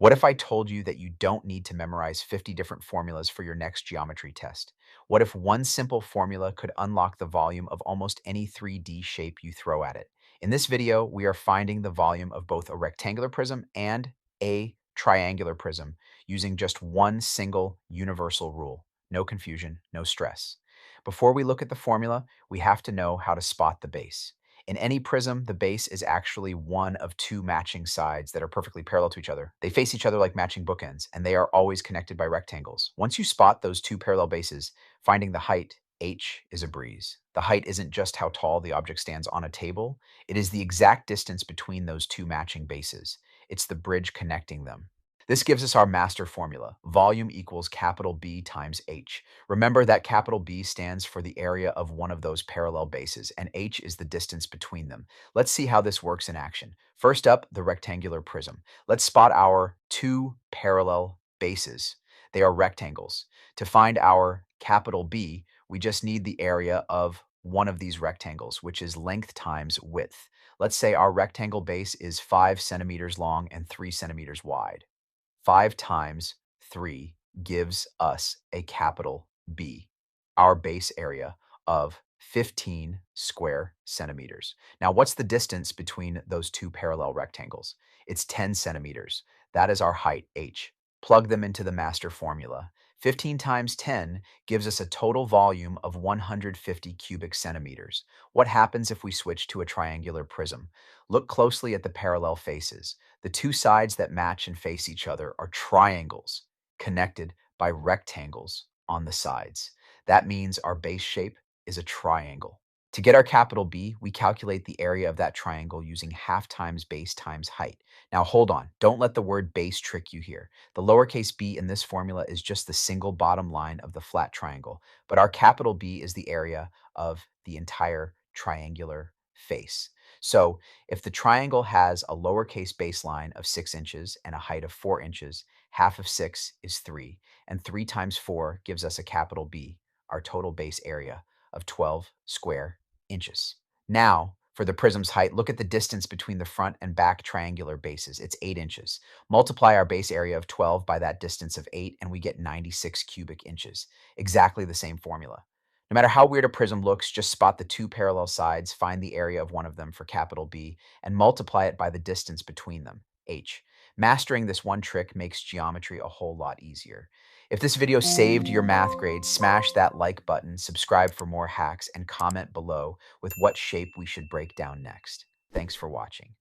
What if I told you that you don't need to memorize 50 different formulas for your next geometry test? What if one simple formula could unlock the volume of almost any 3D shape you throw at it? In this video, we are finding the volume of both a rectangular prism and a triangular prism using just one single universal rule. No confusion, no stress. Before we look at the formula, we have to know how to spot the base. In any prism, the base is actually one of two matching sides that are perfectly parallel to each other. They face each other like matching bookends, and they are always connected by rectangles. Once you spot those two parallel bases, finding the height, h, is a breeze. The height isn't just how tall the object stands on a table, it is the exact distance between those two matching bases. It's the bridge connecting them. This gives us our master formula. Volume equals capital B times h. Remember that capital B stands for the area of one of those parallel bases, and h is the distance between them. Let's see how this works in action. First up, the rectangular prism. Let's spot our two parallel bases. They are rectangles. To find our capital B, we just need the area of one of these rectangles, which is length times width. Let's say our rectangle base is 5 centimeters long and 3 centimeters wide. 5 times 3 gives us a capital B, our base area of 15 square centimeters. Now, what's the distance between those two parallel rectangles? It's 10 centimeters. That is our height, h. Plug them into the master formula. 15 times 10 gives us a total volume of 150 cubic centimeters. What happens if we switch to a triangular prism? Look closely at the parallel faces. The two sides that match and face each other are triangles connected by rectangles on the sides. That means our base shape is a triangle. To get our capital B, we calculate the area of that triangle using half times base times height. Now hold on, don't let the word base trick you here. The lowercase b in this formula is just the single bottom line of the flat triangle, but our capital B is the area of the entire triangular face. So if the triangle has a lowercase baseline of 6 inches and a height of 4 inches, half of 6 is 3, and 3 times 4 gives us a capital B, our total base area of 12 square inches. Now, for the prism's height, look at the distance between the front and back triangular bases. It's 8 inches. Multiply our base area of 12 by that distance of 8, and we get 96 cubic inches. Exactly the same formula. No matter how weird a prism looks, just spot the two parallel sides, find the area of one of them for capital B, and multiply it by the distance between them, h. Mastering this one trick makes geometry a whole lot easier. If this video saved your math grade, smash that like button, subscribe for more hacks, and comment below with what shape we should break down next. Thanks for watching.